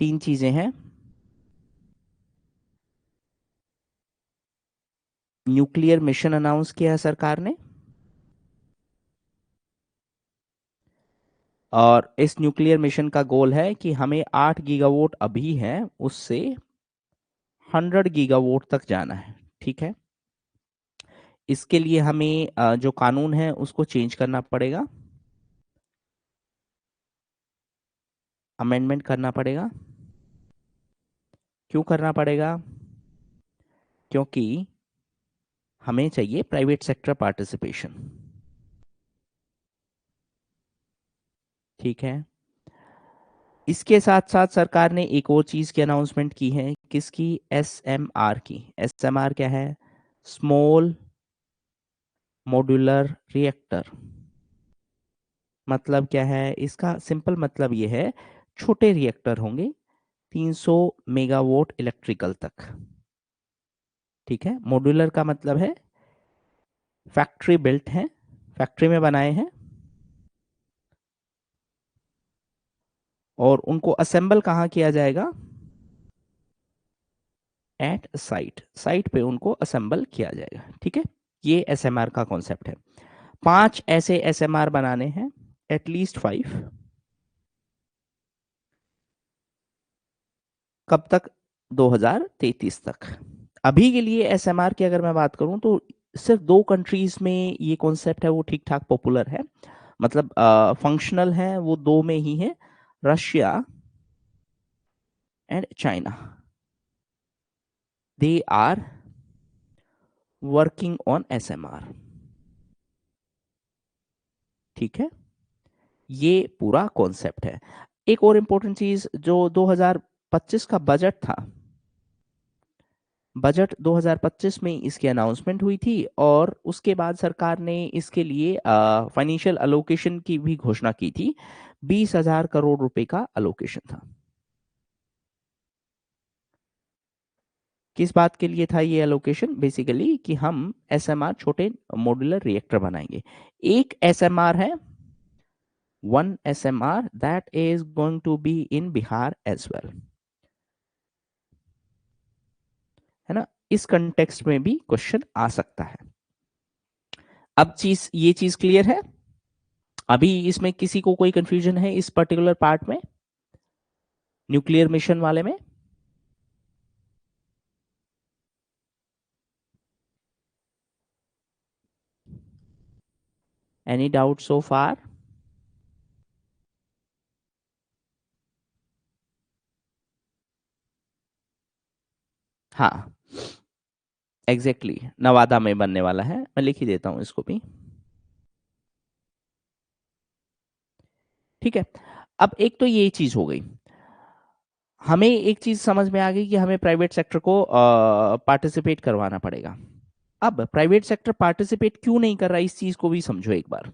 तीन चीजें हैं, न्यूक्लियर मिशन अनाउंस किया है सरकार ने, और इस न्यूक्लियर मिशन का गोल है कि हमें 8 गीगावाट अभी है उससे 100 गीगावाट तक जाना है। ठीक है, इसके लिए हमें जो कानून है उसको चेंज करना पड़ेगा, अमेंडमेंट करना पड़ेगा। क्यों करना पड़ेगा? क्योंकि हमें चाहिए प्राइवेट सेक्टर पार्टिसिपेशन। ठीक है, इसके साथ साथ सरकार ने एक और चीज की अनाउंसमेंट की है, किसकी? एसएमआर की। एसएमआर क्या है? Small modular reactor. मतलब क्या है इसका? सिंपल मतलब ये है, छोटे रिएक्टर होंगे 300 मेगावाट इलेक्ट्रिकल तक। ठीक है, मॉड्यूलर का मतलब है फैक्ट्री बिल्ट है, फैक्ट्री में बनाए हैं, और उनको असेंबल कहाँ किया जाएगा? एट साइट, साइट पे उनको असेंबल किया जाएगा। ठीक है, ये एसएमआर का कॉन्सेप्ट है। 5 ऐसे एसएमआर बनाने हैं, एटलीस्ट 5। कब तक? 2033 तक। अभी के लिए एसएमआर की अगर मैं बात करूं तो सिर्फ 2 कंट्रीज में ये कॉन्सेप्ट है वो ठीक ठाक पॉपुलर है, मतलब फंक्शनल है, वो 2 में ही है, Russia and China. They are working on SMR. ठीक है, ये पूरा कॉन्सेप्ट है। एक और इंपॉर्टेंट चीज, जो 2025 का बजट था, बजट 2025 में इसकी अनाउंसमेंट हुई थी, और उसके बाद सरकार ने इसके लिए फाइनेंशियल अलोकेशन की भी घोषणा की थी। 20,000 करोड़ रुपए का अलोकेशन था। किस बात के लिए था ये अलोकेशन? बेसिकली कि हम एसएमआर, छोटे मॉड्यूलर रिएक्टर बनाएंगे। एक एसएमआर है, 1 SMR that is going to be in Bihar as well, है ना? इस कंटेक्स्ट में भी क्वेश्चन आ सकता है। अब ये चीज क्लियर है? अभी इसमें किसी को कोई कंफ्यूजन है इस पर्टिकुलर पार्ट में, न्यूक्लियर मिशन वाले में? एनी डाउट सो फार? हाँ, एग्जैक्टली नवादा में बनने वाला है, मैं लिख ही देता हूं इसको भी। ठीक है, अब एक तो ये चीज हो गई, हमें एक चीज समझ में आ गई कि हमें प्राइवेट सेक्टर को पार्टिसिपेट करवाना पड़ेगा। अब प्राइवेट सेक्टर पार्टिसिपेट क्यों नहीं कर रहा, इस चीज को भी समझो एक बार।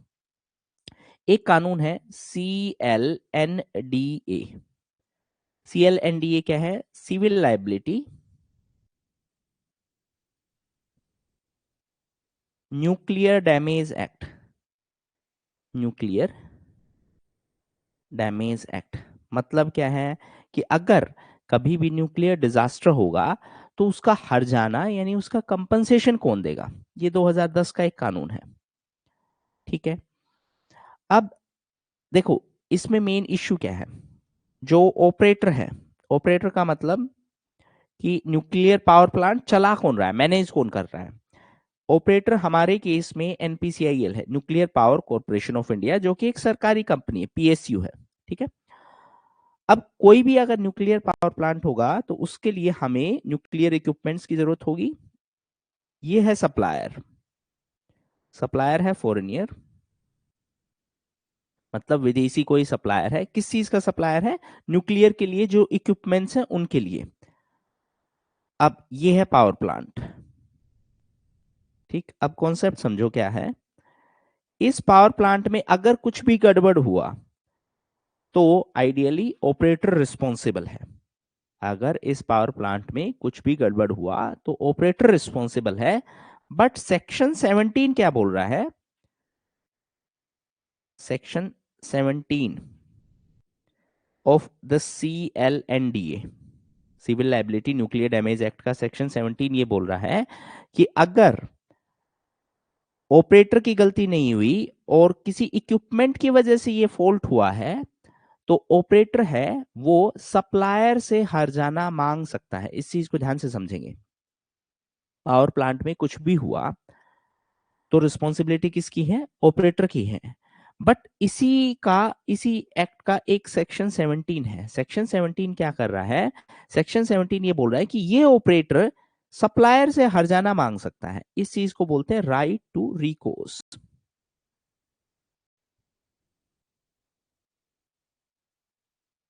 एक कानून है CLNDA। CLNDA क्या है? Civil liability nuclear damage act. Nuclear damage act मतलब क्या है कि अगर कभी भी न्यूक्लियर डिजास्टर होगा तो उसका हर्जाना यानी उसका कंपनसेशन कौन देगा? ये 2010 का एक कानून है। ठीक है, अब देखो इसमें मेन इश्यू क्या है, जो ऑपरेटर है, ऑपरेटर का मतलब कि न्यूक्लियर पावर प्लांट चला कौन रहा है, मैनेज कौन कर रहा है? ऑपरेटर हमारे केस में NPCIL है, nuclear power corporation of India, जो कि एक सरकारी कंपनी है, PSU है। ठीक है, अब कोई भी अगर न्यूक्लियर पावर प्लांट होगा तो उसके लिए हमें न्यूक्लियर इक्विपमेंट्स की जरूरत होगी। ये है सप्लायर, सप्लायर है फॉरेन ईयर, मतलब विदेशी कोई सप्लायर है। किस चीज का सप्लायर है? न्यूक्लियर के लिए जो इक्विपमेंट्स हैं उनके लिए। अब ये है पावर प्लांट। ठीक, अब कॉन्सेप्ट समझो क्या है। इस पावर प्लांट में अगर कुछ भी गड़बड़ हुआ तो आइडियली ऑपरेटर रिस्पॉन्सिबल है। अगर इस पावर प्लांट में कुछ भी गड़बड़ हुआ तो ऑपरेटर रिस्पॉन्सिबल है। बट सेक्शन 17 क्या बोल रहा है? Section 17 of the CLNDA, civil liability nuclear damage act का सेक्शन 17 ये बोल रहा है कि अगर ऑपरेटर की गलती नहीं हुई और किसी इक्विपमेंट की वजह से ये फॉल्ट हुआ है, तो ऑपरेटर है वो सप्लायर से हर्जाना मांग सकता है। इस चीज को ध्यान से समझेंगे। पावर प्लांट में कुछ भी हुआ तो रिस्पॉन्सिबिलिटी किसकी है? ऑपरेटर की है। बट इसी एक्ट का एक सेक्शन 17 है। सेक्शन 17 क्या कर रहा है? सेक्शन 17 ये बोल रहा है कि ये ऑपरेटर सप्लायर से हर्जाना मांग सकता है। इस चीज को बोलते हैं राइट टू रिकोर्स।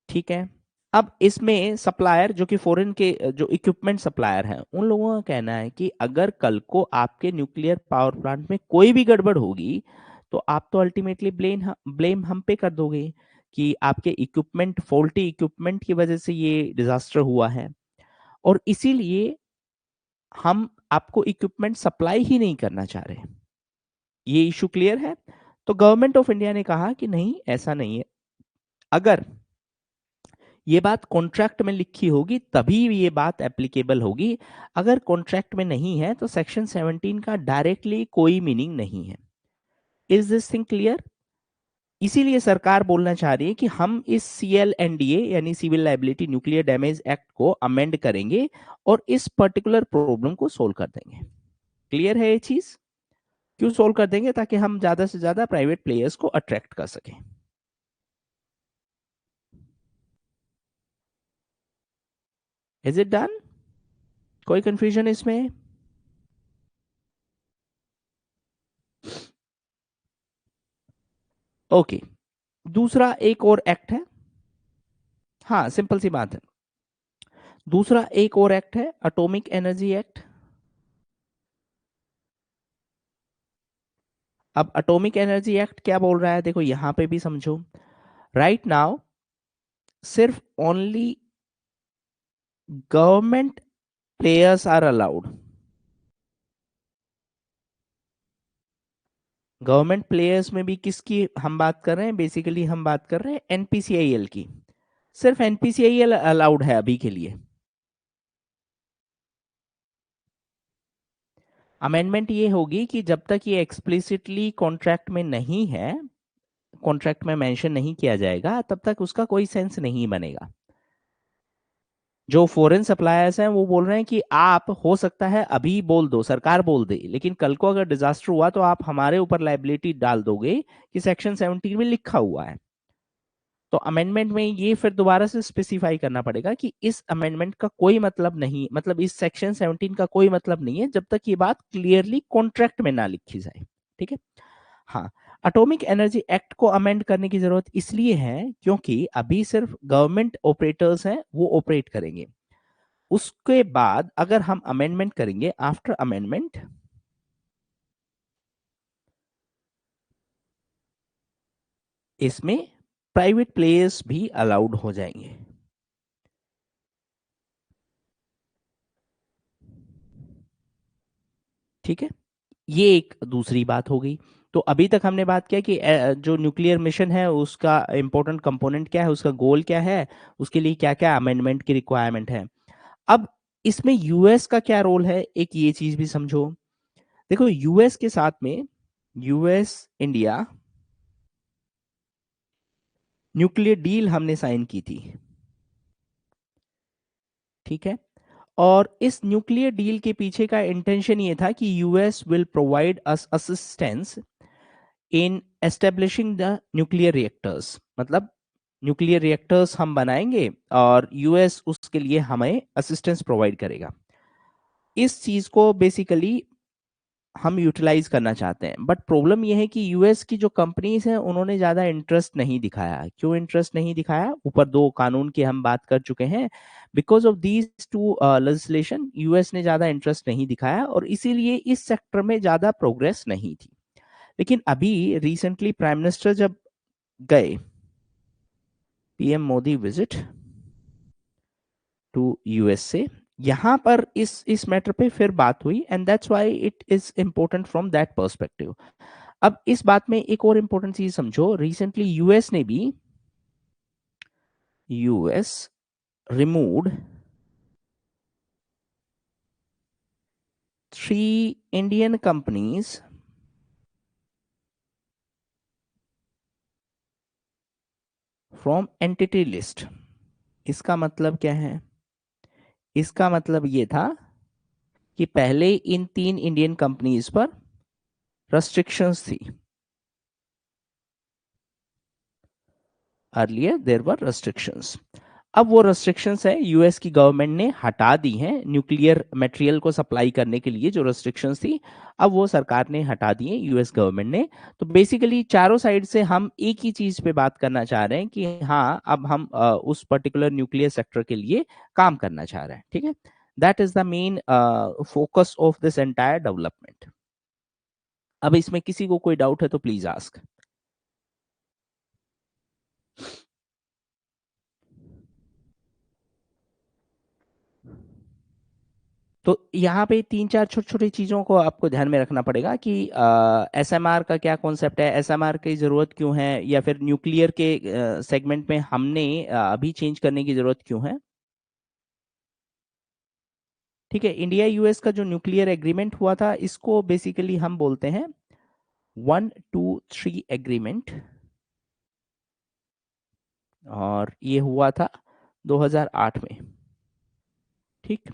ठीक है। अब इसमें सप्लायर जो कि फॉरेन के जो इक्विपमेंट सप्लायर हैं, उन लोगों का कहना है कि अगर कल को आपके न्यूक्लियर पावर प्लांट में कोई भी गड़बड़ होगी तो आप तो अल्टीमेटली ब्लेम हम पे कर दोगे कि आपके इक्विपमेंट, फॉल्टी इक्विपमेंट की वजह से ये डिजास्टर हुआ है, और इसीलिए हम आपको इक्विपमेंट सप्लाई ही नहीं करना चाह रहे। ये इशू क्लियर है? तो गवर्नमेंट ऑफ इंडिया ने कहा कि नहीं, ऐसा नहीं है। अगर ये बात कॉन्ट्रैक्ट में लिखी होगी तभी ये बात एप्लीकेबल होगी। अगर कॉन्ट्रैक्ट में नहीं है तो सेक्शन 17 का डायरेक्टली कोई मीनिंग नहीं है। Is this thing clear? इसीलिए सरकार बोलना चाह रही है कि हम इस CLNDA यानी civil liability nuclear damage act को अमेंड करेंगे और इस पर्टिकुलर प्रॉब्लम को सोल्व कर देंगे। क्लियर है ये चीज? क्यों सोल्व कर देंगे? ताकि हम ज्यादा से ज्यादा प्राइवेट प्लेयर्स को अट्रैक्ट कर सकें। Is it done? कोई कंफ्यूजन इसमें? ओके। दूसरा एक और एक्ट है। हाँ, सिंपल सी बात है। दूसरा एक और एक्ट है, एटॉमिक एनर्जी एक्ट। अब एटॉमिक एनर्जी एक्ट क्या बोल रहा है? देखो यहां पे भी समझो। राइट नाउ सिर्फ only government players are allowed. Government players में भी किसकी हम बात कर रहे हैं? बेसिकली हम बात कर रहे हैं NPCIL की। सिर्फ NPCIL अलाउड है अभी के लिए। अमेंडमेंट ये होगी कि जब तक ये एक्सप्लिसिटली कॉन्ट्रैक्ट में नहीं है, कॉन्ट्रैक्ट में मेंशन नहीं किया जाएगा, तब तक उसका कोई सेंस नहीं बनेगा। जो फॉरेन सप्लायर्स हैं वो बोल रहे हैं कि आप हो सकता है अभी बोल दो, सरकार बोल दे, लेकिन कल को अगर डिजास्टर हुआ तो आप हमारे ऊपर लाइबिलिटी डाल दोगे कि सेक्शन 17 में लिखा हुआ है। तो अमेंडमेंट में ये फिर दोबारा से स्पेसिफाई करना पड़ेगा कि इस अमेंडमेंट का कोई मतलब नहीं, मतलब इस सेक्शन 17 का कोई मतलब नहीं है जब तक ये बात क्लियरली कॉन्ट्रैक्ट में ना लिखी जाए। ठीक है। हाँ, एटॉमिक एनर्जी एक्ट को अमेंड करने की जरूरत इसलिए है क्योंकि अभी सिर्फ गवर्नमेंट ऑपरेटर्स हैं वो ऑपरेट करेंगे। उसके बाद अगर हम अमेंडमेंट करेंगे, आफ्टर अमेंडमेंट इसमें प्राइवेट प्लेयर्स भी अलाउड हो जाएंगे। ठीक है। ये एक दूसरी बात हो गई। तो अभी तक हमने बात किया कि जो न्यूक्लियर मिशन है उसका इंपॉर्टेंट कंपोनेंट क्या है, उसका गोल क्या है, उसके लिए क्या क्या अमेंडमेंट की रिक्वायरमेंट है। अब इसमें यूएस का क्या रोल है, एक ये चीज भी समझो। देखो यूएस के साथ में यूएस इंडिया न्यूक्लियर डील हमने साइन की थी। ठीक है। और इस न्यूक्लियर डील के पीछे का इंटेंशन ये था कि US will provide us assistance in establishing the nuclear reactors. मतलब न्यूक्लियर रिएक्टर्स हम बनाएंगे और यूएस उसके लिए हमें असिस्टेंस प्रोवाइड करेगा। इस चीज को बेसिकली हम यूटिलाइज करना चाहते हैं। बट प्रॉब्लम यह है कि यूएस की जो कंपनीज हैं उन्होंने ज्यादा इंटरेस्ट नहीं दिखाया। क्यों इंटरेस्ट नहीं दिखाया? ऊपर दो कानून की हम बात कर चुके हैं। Because of these two legislation US ने ज्यादा इंटरेस्ट नहीं दिखाया और इसीलिए इस सेक्टर में ज्यादा प्रोग्रेस नहीं थी। लेकिन अभी रिसेंटली प्राइम मिनिस्टर जब गए, PM Modi visit to USA, यहां पर इस मैटर पे फिर बात हुई and that's why it is important from that perspective. अब इस बात में एक और इंपॉर्टेंट चीज समझो। रिसेंटली यूएस ने भी US removed 3 Indian companies from entity list। इसका मतलब क्या है? इसका मतलब ये था कि पहले इन 3 इंडियन कंपनीज पर रेस्ट्रिक्शंस थी। Earlier there were restrictions. अब वो रेस्ट्रिक्शंस है यूएस की गवर्नमेंट ने हटा दी हैं। न्यूक्लियर मटेरियल को सप्लाई करने के लिए जो रेस्ट्रिक्शंस थी, अब वो सरकार ने हटा दी है, यूएस गवर्नमेंट ने। तो बेसिकली चारों साइड से हम एक ही चीज पे बात करना चाह रहे हैं कि हाँ, अब हम उस पर्टिकुलर न्यूक्लियर सेक्टर के लिए काम करना चाह रहे हैं। ठीक है, that is the main focus of this entire development. अब इसमें किसी को कोई डाउट है तो प्लीज आस्क। तो यहाँ पे 3-4 छोटी छोटी चीजों को आपको ध्यान में रखना पड़ेगा कि एसएमआर का क्या कॉन्सेप्ट है, एसएमआर की जरूरत क्यों है, या फिर न्यूक्लियर के सेगमेंट में हमने अभी चेंज करने की जरूरत क्यों है। ठीक है, इंडिया यूएस का जो न्यूक्लियर एग्रीमेंट हुआ था, इसको बेसिकली हम बोलते हैं 123 एग्रीमेंट, और ये हुआ था 2008 में। ठीक,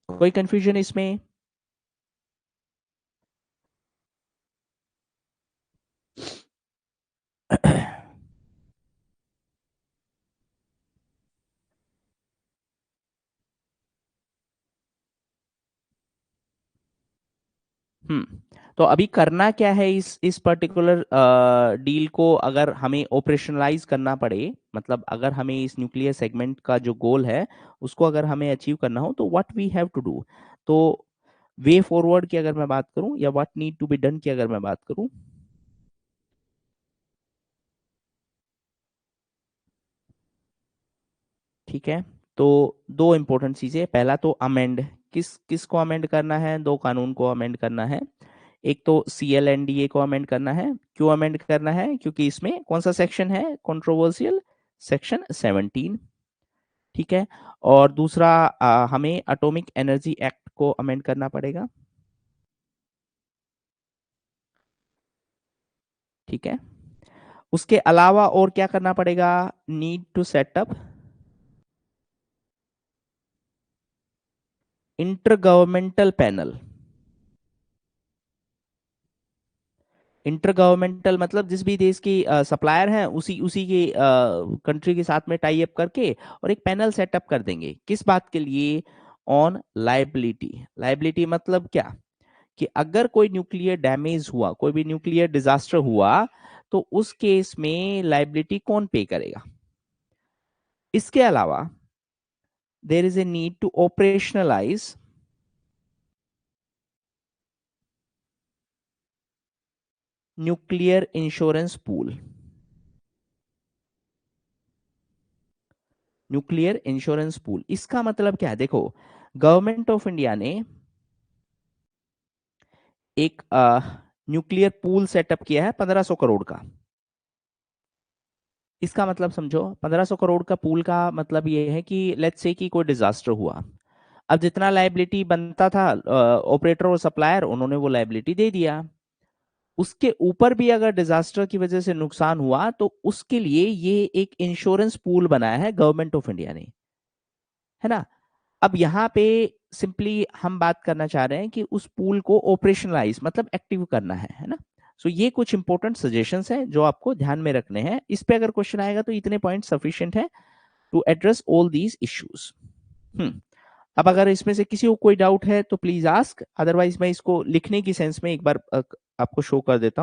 कोई कंफ्यूजन इसमें? तो अभी करना क्या है, इस पर्टिकुलर डील को अगर हमें ऑपरेशनलाइज करना पड़े, मतलब अगर हमें इस न्यूक्लियर सेगमेंट का जो गोल है उसको अगर हमें अचीव करना हो, तो what we have to do. तो वे फॉरवर्ड की अगर मैं बात करूं, या what need to be done की अगर मैं बात करूं, ठीक है, तो दो इंपॉर्टेंट चीजें। पहला तो अमेंड, किसको अमेंड करना है? दो कानून को अमेंड करना है। एक तो CLNDA को अमेंड करना है। क्यों अमेंड करना है? क्योंकि इसमें कौन सा सेक्शन है कंट्रोवर्शियल? सेक्शन 17। ठीक है, और दूसरा हमें एटॉमिक एनर्जी एक्ट को अमेंड करना पड़ेगा। ठीक है, उसके अलावा और क्या करना पड़ेगा? Need to set up inter governmental panel. Inter governmental मतलब जिस भी देश की सप्लायर हैं, उसी उसी के कंट्री के साथ में टाई अप करके और एक पैनल सेटअप कर देंगे। किस बात के लिए? On liability. लाइबिलिटी मतलब क्या? कि अगर कोई न्यूक्लियर डैमेज हुआ, कोई भी न्यूक्लियर डिजास्टर हुआ, तो उस केस में लाइबिलिटी कौन पे करेगा। इसके अलावा there is a need to operationalize nuclear insurance pool. Nuclear insurance pool, इसका मतलब क्या है? देखो, गवर्नमेंट ऑफ इंडिया ने एक न्यूक्लियर पूल सेटअप किया है 1500 करोड़ का। इसका मतलब समझो, 1500 करोड़ का पूल का मतलब ये है कि लेट्स से कि कोई डिजास्टर हुआ, अब जितना लाइबिलिटी बनता था ऑपरेटर और सप्लायर, उन्होंने वो लाइबिलिटी दे दिया। उसके ऊपर भी अगर डिजास्टर की वजह से नुकसान हुआ, तो उसके लिए ये एक इंश्योरेंस पूल बनाया है गवर्नमेंट ऑफ इंडिया ने, है ना। अब यहाँ पे सिंपली हम बात करना चाह रहे हैं कि उस पूल को ऑपरेशनलाइज मतलब एक्टिव करना है ना। सो ये कुछ इंपॉर्टेंट सजेशंस हैं जो आपको ध्यान में रखने हैं। इस पे अगर क्वेश्चन आएगा तो इतने पॉइंट सफिशिएंट है to address all these issues. अब अगर इसमें से किसी को कोई डाउट है तो प्लीज आस्क, अदरवाइज मैं इसको लिखने की सेंस में एक बार आपको शो कर देता हूँ।